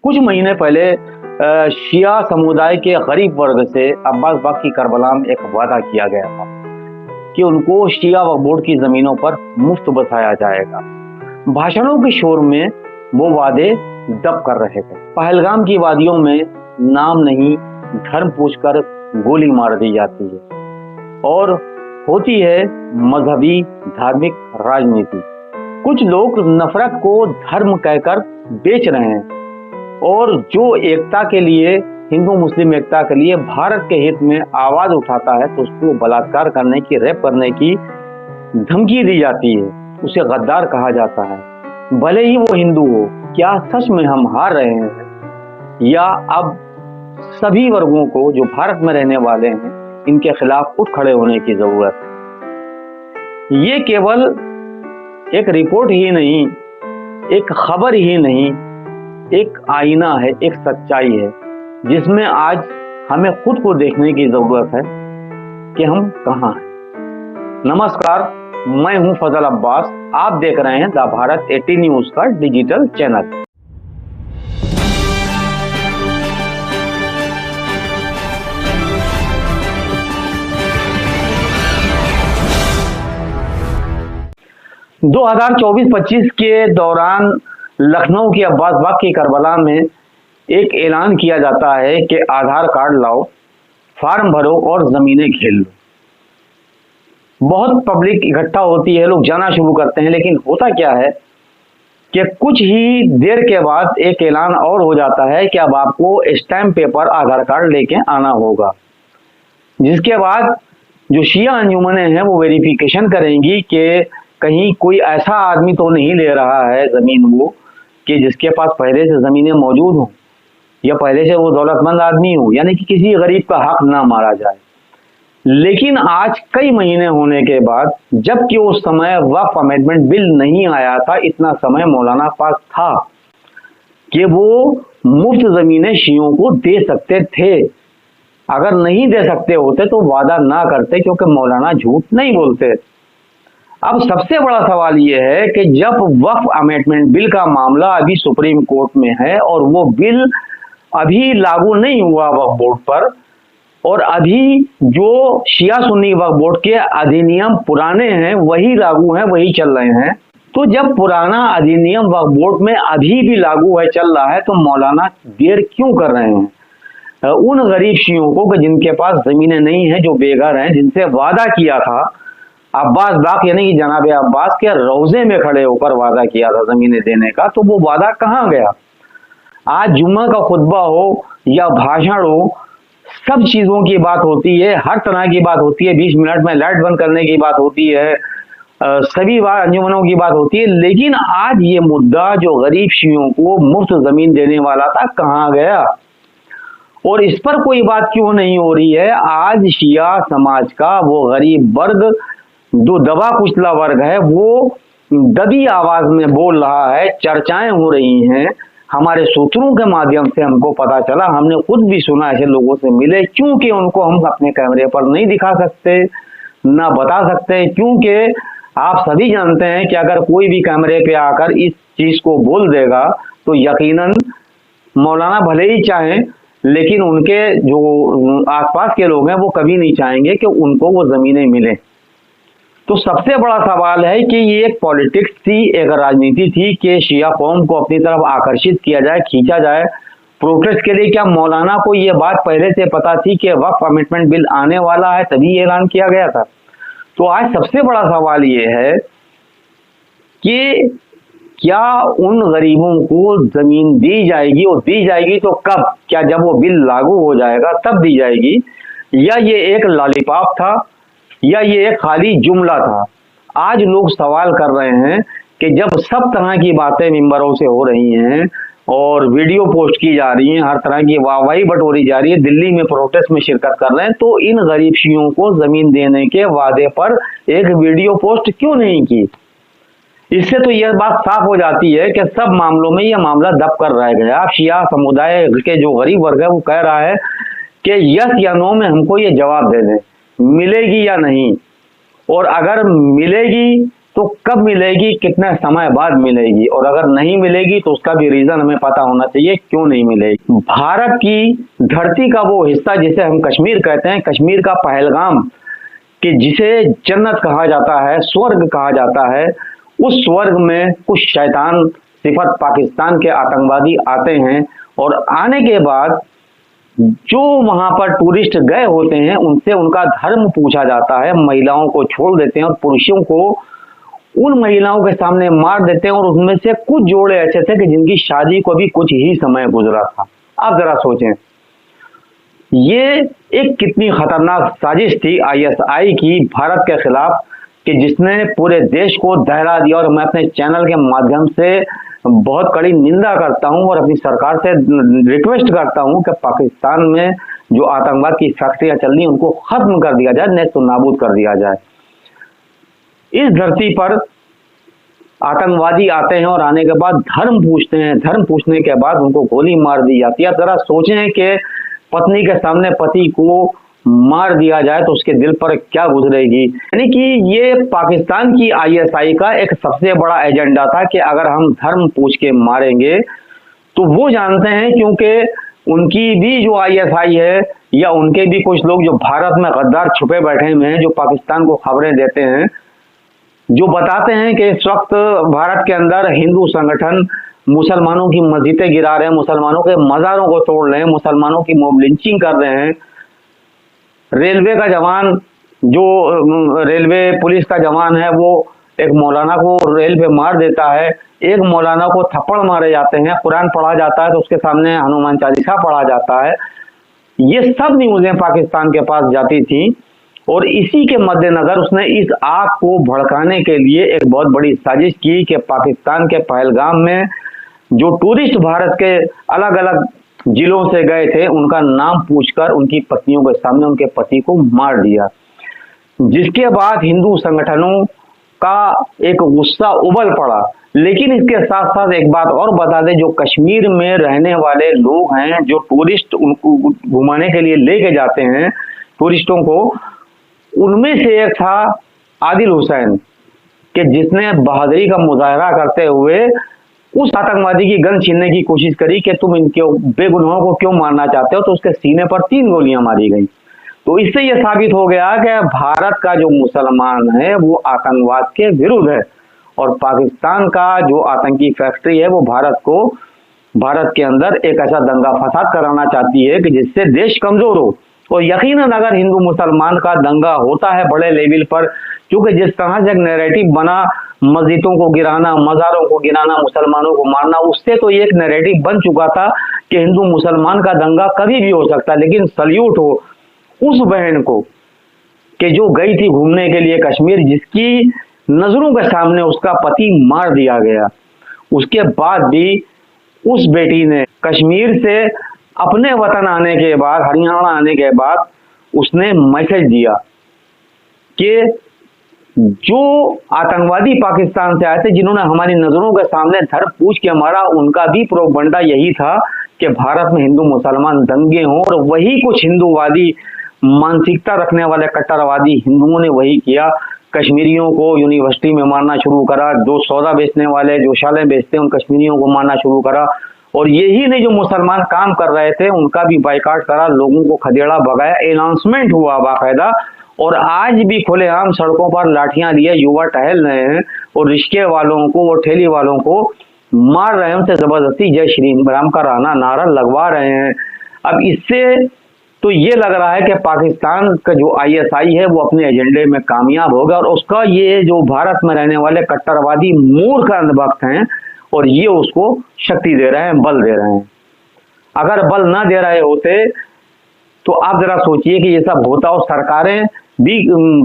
कुछ महीने पहले शिया समुदाय के गरीब वर्ग से अब्बास बाग की करबला में एक वादा किया गया था कि उनको शिया वक्फ बोर्ड की जमीनों पर मुफ्त बसाया जाएगा। भाषणों के शोर में वो वादे दब कर रहे थे। पहलगाम की वादियों में नाम नहीं धर्म पूछकर गोली मार दी जाती है और होती है मजहबी धार्मिक राजनीति। कुछ लोग नफरत को धर्म कहकर बेच रहे हैं और जो एकता के लिए, हिंदू मुस्लिम एकता के लिए भारत के हित में आवाज उठाता है तो उसको बलात्कार करने की, रेप करने की धमकी दी जाती है, उसे गद्दार कहा जाता है, भले ही वो हिंदू हो। क्या सच में हम हार रहे हैं या अब सभी वर्गों को जो भारत में रहने वाले हैं इनके खिलाफ उठ खड़े होने की जरूरत है? ये केवल एक रिपोर्ट ही नहीं, एक खबर ही नहीं, एक आईना है, एक सच्चाई है जिसमें आज हमें खुद को देखने की जरूरत है कि हम कहाँ हैं। नमस्कार, मैं हूं फजल अब्बास। आप देख रहे हैं द भारत 80 न्यूज का डिजिटल चैनल। दो 2024-25 के दौरान लखनऊ की अब्बास बाग की करबला में एक ऐलान किया जाता है कि आधार कार्ड लाओ, फॉर्म भरो और जमीनें खेल लो। बहुत पब्लिक इकट्ठा होती है, लोग जाना शुरू करते हैं, लेकिन होता क्या है कि कुछ ही देर के बाद एक ऐलान और हो जाता है कि अब आपको स्टैम्प पेपर आधार कार्ड लेके आना होगा, जिसके बाद जो शिया अंजुमनें हैं वो वेरिफिकेशन करेंगी कि कहीं कोई ऐसा आदमी तो नहीं ले रहा है जमीन वो कि जिसके पास पहले से जमीनें मौजूद हो या पहले से वो दौलतमंद आदमी हो, यानी कि किसी गरीब का हक ना मारा जाए। लेकिन आज कई महीने होने के बाद, जबकि उस समय वक्फ अमेंडमेंट बिल नहीं आया था, इतना समय मौलाना पास था कि वो मुफ्त जमीनें शियों को दे सकते थे। अगर नहीं दे सकते होते तो वादा ना करते, क्योंकि मौलाना झूठ नहीं बोलते। अब सबसे बड़ा सवाल यह है कि जब वक्फ अमेंडमेंट बिल का मामला अभी सुप्रीम कोर्ट में है और वो बिल अभी लागू नहीं हुआ वक्फ बोर्ड पर, और अभी जो शिया सुन्नी वक्फ बोर्ड के अधिनियम पुराने हैं वही लागू हैं, वही चल रहे हैं, तो जब पुराना अधिनियम वक्फ बोर्ड में अभी भी लागू है, चल रहा है, तो मौलाना देर क्यों कर रहे हैं उन गरीब शियों को कि जिनके पास जमीनें नहीं है, जो बेघर हैं, जिनसे वादा किया था अब्बास बाग यानी कि जनाब अब्बास के रोजे में खड़े होकर वादा किया था जमीनें देने का, तो वो वादा कहाँ गया? आज जुम्मा का खुतबा हो या भाषण हो, सब चीजों की बात होती है, हर तरह की बात होती है, 20 मिनट में लाइट बंद करने की बात होती है, सभी बार अंजुमनों की बात होती है, लेकिन आज ये मुद्दा जो गरीब शियों को मुफ्त जमीन देने वाला था कहाँ गया? और इस पर कोई बात क्यों नहीं हो रही है? आज शिया समाज का वो गरीब वर्ग, जो दबा कुचला वर्ग है, वो दबी आवाज में बोल रहा है, चर्चाएं हो रही हैं। हमारे सूत्रों के माध्यम से हमको पता चला, हमने खुद भी सुना, ऐसे लोगों से मिले, क्योंकि उनको हम अपने कैमरे पर नहीं दिखा सकते, ना बता सकते, क्योंकि आप सभी जानते हैं कि अगर कोई भी कैमरे पे आकर इस चीज को बोल देगा तो यकीनन मौलाना भले ही चाहें, लेकिन उनके जो आसपास के लोग हैं वो कभी नहीं चाहेंगे कि उनको वो जमीनें मिले। तो सबसे बड़ा सवाल है कि ये एक पॉलिटिक्स थी, एक राजनीति थी कि शिया कौम को अपनी तरफ आकर्षित किया जाए, खींचा जाए प्रोटेस्ट के लिए। क्या मौलाना को ये बात पहले से पता थी कि वक्फ अमेंडमेंट बिल आने वाला है, तभी ऐलान किया गया था? तो आज सबसे बड़ा सवाल ये है कि क्या उन गरीबों को जमीन दी जाएगी, और दी जाएगी तो कब? क्या जब वो बिल लागू हो जाएगा तब दी जाएगी, या ये एक लॉलीपॉप था, या ये एक खाली जुमला था? आज लोग सवाल कर रहे हैं कि जब सब तरह की बातें मिंबरों से हो रही हैं और वीडियो पोस्ट की जा रही हैं, हर तरह की वाहवाही बटोरी जा रही है, दिल्ली में प्रोटेस्ट में शिरकत कर रहे हैं, तो इन गरीब शियों को जमीन देने के वादे पर एक वीडियो पोस्ट क्यों नहीं की? इससे तो यह बात साफ हो जाती है कि सब मामलों में यह मामला दब कर रह गया। अब शिया समुदाय के जो गरीब वर्ग है वो कह रहा है कि यस या नो में हमको ये जवाब दे दें, मिलेगी या नहीं, और अगर मिलेगी तो कब मिलेगी, कितने समय बाद मिलेगी, और अगर नहीं मिलेगी तो उसका भी रीजन हमें पता होना चाहिए क्यों नहीं मिलेगी। भारत की धरती का वो हिस्सा जिसे हम कश्मीर कहते हैं, कश्मीर का पहलगाम कि जिसे जन्नत कहा जाता है, स्वर्ग कहा जाता है, उस स्वर्ग में कुछ शैतान सिफत पाकिस्तान के आतंकवादी आते हैं और आने के बाद जो वहां पर टूरिस्ट गए होते हैं उनसे उनका धर्म पूछा जाता है, महिलाओं को छोड़ देते हैं और पुरुषों को उन महिलाओं के सामने मार देते हैं। और उसमें से कुछ जोड़े ऐसे थे कि जिनकी शादी को भी कुछ ही समय गुजरा था। आप जरा सोचें, ये एक कितनी खतरनाक साजिश थी आईएसआई की भारत के खिलाफ कि जिसने पूरे देश को दहला दिया। और मैं अपने चैनल के माध्यम से बहुत कड़ी निंदा करता हूं और अपनी सरकार से रिक्वेस्ट करता हूं कि पाकिस्तान में जो आतंकवाद की फैक्ट्रियां चल रही हैं उनको खत्म कर दिया जाए, नेस्त नाबूद कर दिया जाए। इस धरती पर आतंकवादी आते हैं और आने के बाद धर्म पूछते हैं, धर्म पूछने के बाद उनको गोली मार दी जाती है। जरा सोचें कि पत्नी के सामने पति को मार दिया जाए तो उसके दिल पर क्या गुजरेगी। यानी कि ये पाकिस्तान की आईएसआई का एक सबसे बड़ा एजेंडा था कि अगर हम धर्म पूछ के मारेंगे तो वो जानते हैं, क्योंकि उनकी भी जो आईएसआई है या उनके भी कुछ लोग जो भारत में गद्दार छुपे बैठे हुए हैं, जो पाकिस्तान को खबरें देते हैं, जो बताते हैं कि इस वक्त भारत के अंदर हिंदू संगठन मुसलमानों की मस्जिदें गिरा रहे हैं, मुसलमानों के मज़ारों को तोड़ रहे हैं, मुसलमानों की मॉब लिंचिंग कर रहे हैं। रेलवे का जवान, जो रेलवे पुलिस का जवान है, वो एक मौलाना को रेल पे मार देता है, एक मौलाना को थप्पड़ मारे जाते हैं, कुरान पढ़ा जाता है तो उसके सामने हनुमान चालीसा पढ़ा जाता है। ये सब न्यूज़ें पाकिस्तान के पास जाती थी और इसी के मद्देनजर उसने इस आग को भड़काने के लिए एक बहुत बड़ी साजिश की कि पाकिस्तान के पहलगाम में जो टूरिस्ट भारत के अलग अलग जिलों से गए थे उनका नाम पूछकर उनकी पत्नियों के सामने उनके पति को मार दिया, जिसके बाद हिंदू संगठनों का एक गुस्सा उबल पड़ा। लेकिन इसके साथ साथ एक बात और बता दें, जो कश्मीर में रहने वाले लोग हैं, जो टूरिस्ट उनको घुमाने के लिए लेके जाते हैं टूरिस्टों को, उनमें से एक था आदिल हुसैन कि जिसने बहादुरी का मुजाहरा करते हुए उस आतंकवादी की गन छीनने की कोशिश करी कि तुम इनके बेगुनाहों को क्यों मारना चाहते हो, तो उसके सीने पर 3 गोलियां मारी गई। तो इससे यह साबित हो गया कि भारत का जो मुसलमान है वो आतंकवाद के विरुद्ध है और पाकिस्तान का जो आतंकी फैक्ट्री है वो भारत के अंदर एक ऐसा दंगा फसाद कराना चाहती है कि जिससे देश कमजोर हो। और यकीनन अगर हिंदू मुसलमान का दंगा होता है बड़े लेवल पर, क्योंकि जिस तरह से एक नैरेटिव बना मस्जिदों को गिराना, मज़ारों को गिराना, मुसलमानों को मारना, उससे तो एक नैरेटिव बन चुका था कि हिंदू मुसलमान का दंगा कभी भी हो सकता है। लेकिन सल्यूट हो उस बहन को कि जो गई थी घूमने के लिए कश्मीर, जिसकी नजरों के सामने उसका पति मार दिया गया। उसके बाद भी उस बेटी ने कश्मीर से अपने वतन आने के बाद, हरियाणा आने के बाद, उसने मैसेज दिया कि जो आतंकवादी पाकिस्तान से आए थे, जिन्होंने हमारी नजरों के सामने धर पूछ के मारा, उनका भी प्रोपगंडा यही था कि भारत में हिंदू मुसलमान दंगे हों। और वही कुछ हिंदूवादी मानसिकता रखने वाले कट्टरवादी हिंदुओं ने वही किया, कश्मीरियों को यूनिवर्सिटी में मारना शुरू करा, जो सौदा बेचने वाले, जो शालें बेचते हैं, उन कश्मीरियों को मारना शुरू करा। और यही नहीं, जो मुसलमान काम कर रहे थे उनका भी बाइकाट करा, लोगों को खदेड़ा भगाया, अनाउंसमेंट हुआ बाकायदा। और आज भी खुलेआम सड़कों पर लाठियां लिए युवा टहल रहे हैं और रिक्शे वालों को और ठेली वालों को मार रहे हैं, उनसे जबरदस्ती जय श्री राम का नारा लगवा रहे हैं। अब इससे तो ये लग रहा है कि पाकिस्तान का जो आईएसआई है वो अपने एजेंडे में कामयाब होगा और उसका ये जो भारत में रहने वाले कट्टरवादी मूर्ख अंधभक्त हैं और ये उसको शक्ति दे रहे हैं, बल दे रहे हैं। अगर बल ना दे रहे होते तो आप जरा सोचिए कि ये सब होता और सरकारें भी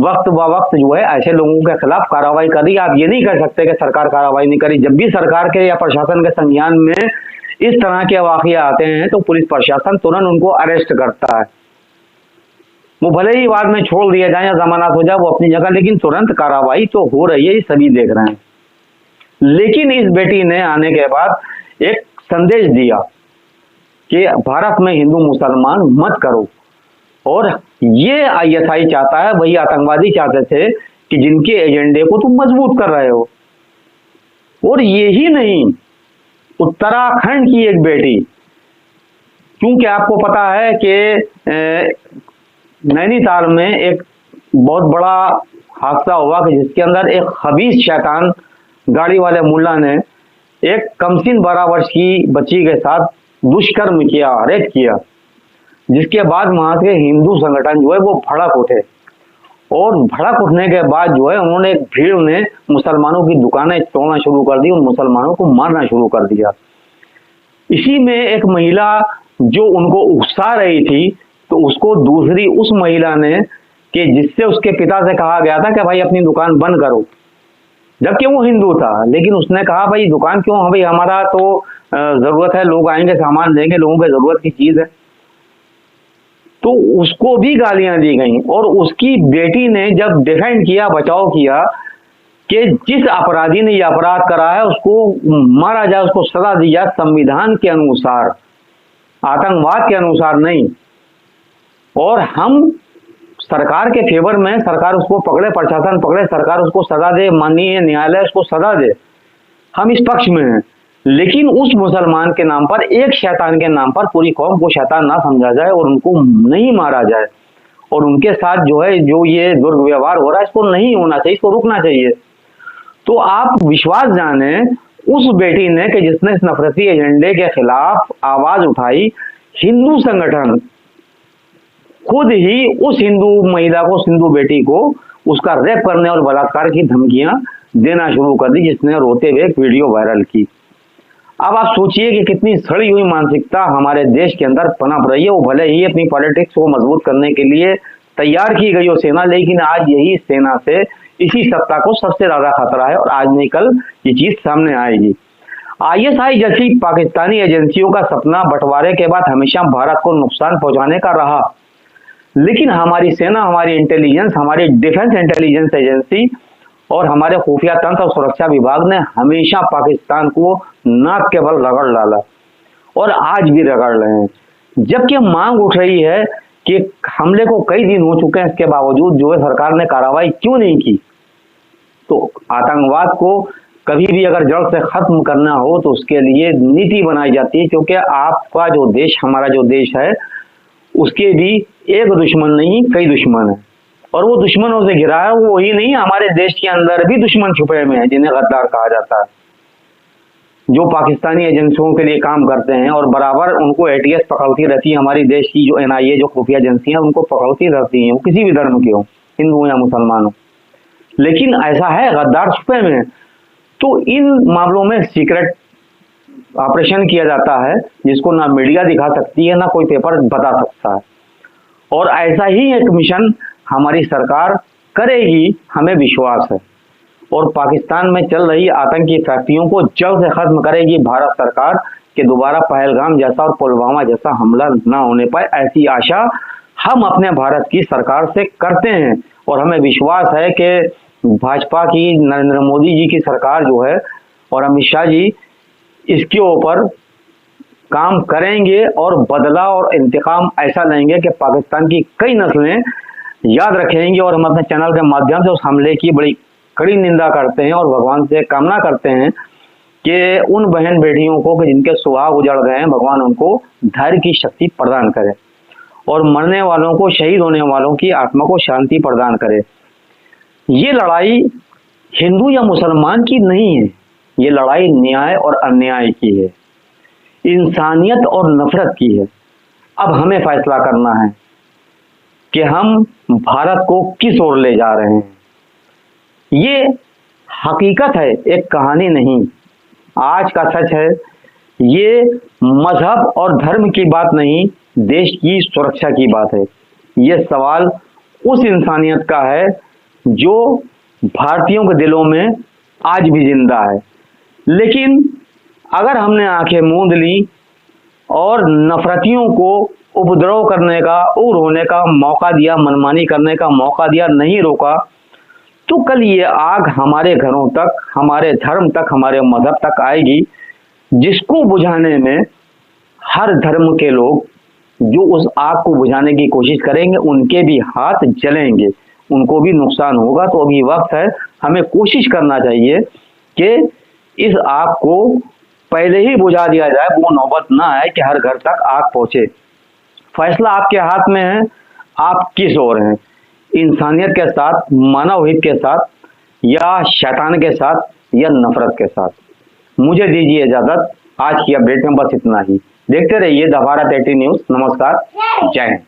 वक्त ब वक्त जो है ऐसे लोगों के खिलाफ कार्रवाई कर रही है। आप ये नहीं कह सकते कि सरकार कार्रवाई नहीं करी। जब भी सरकार के या प्रशासन के संज्ञान में इस तरह के वाकया आते हैं तो पुलिस प्रशासन तुरंत उनको अरेस्ट करता है। वो भले ही बाद में छोड़ दिया जाए या जमानत हो जाए, वो अपनी जगह, लेकिन तुरंत कार्रवाई तो हो रही है, ये सभी देख रहे हैं। लेकिन इस बेटी ने आने के बाद एक संदेश दिया कि भारत में हिंदू मुसलमान मत करो। और ये आईएसआई चाहता है, वही आतंकवादी चाहते थे कि जिनके एजेंडे को तुम मजबूत कर रहे हो। और यही नहीं, उत्तराखंड की एक बेटी, क्योंकि आपको पता है कि नैनीताल में एक बहुत बड़ा हादसा हुआ कि जिसके अंदर एक खबीस शैतान गाड़ी वाले मुल्ला ने एक कमसिन 12 वर्ष की बच्ची के साथ दुष्कर्म किया, रेप किया, जिसके बाद वहां से हिंदू संगठन जो है वो भड़क उठे। और भड़क उठने के बाद जो है उन्होंने एक भीड़ ने मुसलमानों की दुकानें तोड़ना शुरू कर दी, उन मुसलमानों को मारना शुरू कर दिया। इसी में एक महिला जो उनको उकसा रही थी, तो उसको दूसरी उस महिला ने, कि जिससे उसके पिता से कहा गया था कि भाई अपनी दुकान बंद करो, जबकि वो हिंदू था, लेकिन उसने कहा भाई दुकान क्यों, हाँ भाई हमारा तो जरूरत है, लोग आएंगे सामान लेंगे, लोगों की जरूरत की चीज है। तो उसको भी गालियां दी गई। और उसकी बेटी ने जब डिफेंड किया, बचाव किया कि जिस अपराधी ने यह अपराध करा है उसको मारा जाए, उसको सजा दी जाए संविधान के अनुसार, आतंकवाद के अनुसार नहीं। और हम सरकार के फेवर में, सरकार उसको पकड़े, प्रशासन पकड़े, सरकार उसको सजा दे, माननीय न्यायालय उसको सजा दे, हम इस पक्ष में हैं। लेकिन उस मुसलमान के नाम पर, एक शैतान के नाम पर पूरी कौम को शैतान ना समझा जाए और उनको नहीं मारा जाए। और उनके साथ जो है जो ये दुर्व्यवहार हो रहा है, इसको नहीं होना चाहिए, इसको रुकना चाहिए। तो आप विश्वास जाने उस बेटी ने कि जिसने इस नफरती एजेंडे के खिलाफ आवाज उठाई, हिंदू संगठन खुद ही उस हिंदू महिला को, उस हिंदू बेटी को उसका रेप करने और बलात्कार की धमकियां देना शुरू कर दी, जिसने रोते हुए एक वीडियो वायरल की। अब आप सोचिए कि कितनी सड़ी हुई मानसिकता हमारे देश के अंदर पनप रही है। वो भले ही अपनी पॉलिटिक्स को मजबूत करने के लिए तैयार की गई हो सेना, लेकिन आज यही सेना से, इसी सत्ता को सबसे ज्यादा खतरा है और आज नहीं कल ये चीज सामने आएगी। आईएसआई जैसी पाकिस्तानी एजेंसियों का सपना बंटवारे के बाद हमेशा भारत को नुकसान पहुंचाने का रहा, लेकिन हमारी सेना, हमारी इंटेलिजेंस, हमारी डिफेंस इंटेलिजेंस एजेंसी और हमारे खुफिया तंत्र और सुरक्षा विभाग ने हमेशा पाकिस्तान को नाक के बल रगड़ डाला और आज भी रगड़ रहे हैं। जबकि मांग उठ रही है कि हमले को कई दिन हो चुके हैं, इसके बावजूद जो है सरकार ने कार्रवाई क्यों नहीं की। तो आतंकवाद को कभी भी अगर जड़ से खत्म करना हो तो उसके लिए नीति बनाई जाती है, क्योंकि आपका जो देश, हमारा जो देश है, उसके भी एक दुश्मन नहीं कई दुश्मन है, और वो दुश्मनों से घिरा है। वो ही नहीं, हमारे देश के अंदर भी दुश्मन छुपे हुए हैं जिन्हें गद्दार कहा जाता है, जो पाकिस्तानी एजेंसियों के लिए काम करते हैं और बराबर उनको एटीएस पकड़ती रहती है। हमारी देश की जो एनआईए, जो खुफिया एजेंसी है, उनको पकड़ती रहती हैं, वो किसी भी धर्म के हो, हिंदू या मुसलमान हो। लेकिन ऐसा है, गद्दार छुपे हुए हैं। तो इन मामलों में सीक्रेट ऑपरेशन किया जाता है, जिसको ना मीडिया दिखा सकती है, ना कोई पेपर बता सकता है। और ऐसा ही एक मिशन हमारी सरकार करेगी, हमें विश्वास है। और पाकिस्तान में चल रही आतंकी फैक्ट्रियों को जल्द से खत्म करेगी भारत सरकार, कि दोबारा पहलगाम जैसा और पुलवामा जैसा हमला ना होने पाए, ऐसी आशा हम अपने भारत की सरकार से करते हैं। और हमें विश्वास है कि भाजपा की, नरेंद्र मोदी जी की सरकार जो है और अमित शाह जी इसके ऊपर काम करेंगे और बदला और इंतकाम ऐसा लेंगे कि पाकिस्तान की कई नस्लें याद रखेंगी। और हम अपने चैनल के माध्यम से उस हमले की बड़ी कड़ी निंदा करते हैं और भगवान से कामना करते हैं कि उन बहन बेटियों को कि जिनके सुहाग उजड़ गए हैं, भगवान उनको धैर्य की शक्ति प्रदान करे और मरने वालों को, शहीद होने वालों की आत्मा को शांति प्रदान करे। ये लड़ाई हिंदू या मुसलमान की नहीं है, ये लड़ाई न्याय और अन्याय की है, इंसानियत और नफरत की है। अब हमें फैसला करना है कि हम भारत को किस ओर ले जा रहे हैं। ये हकीकत है, एक कहानी नहीं। आज का सच है, ये मजहब और धर्म की बात नहीं, देश की सुरक्षा की बात है। ये सवाल उस इंसानियत का है जो भारतीयों के दिलों में आज भी जिंदा है। लेकिन अगर हमने आंखें मूंद ली और नफरतियों को उपद्रव करने का, उग्र होने का मौका दिया, मनमानी करने का मौका दिया, नहीं रोका, तो कल ये आग हमारे घरों तक, हमारे धर्म तक, हमारे मजहब तक आएगी, जिसको बुझाने में हर धर्म के लोग जो उस आग को बुझाने की कोशिश करेंगे, उनके भी हाथ जलेंगे। उनको भी नुकसान होगा। तो अभी वक्त है, हमें कोशिश करना चाहिए कि इस आग को पहले ही बुझा दिया जाए, वो नौबत ना आए कि हर घर तक आग पहुंचे। फैसला आपके हाथ में है, आप किस ओर हैं, इंसानियत के साथ, मानव हित के साथ, या शैतान के साथ, या नफरत के साथ। मुझे दीजिए इजाजत, आज की अपडेट में बस इतना ही। देखते रहिए द भारत 80 न्यूज। नमस्कार, जय हिंद।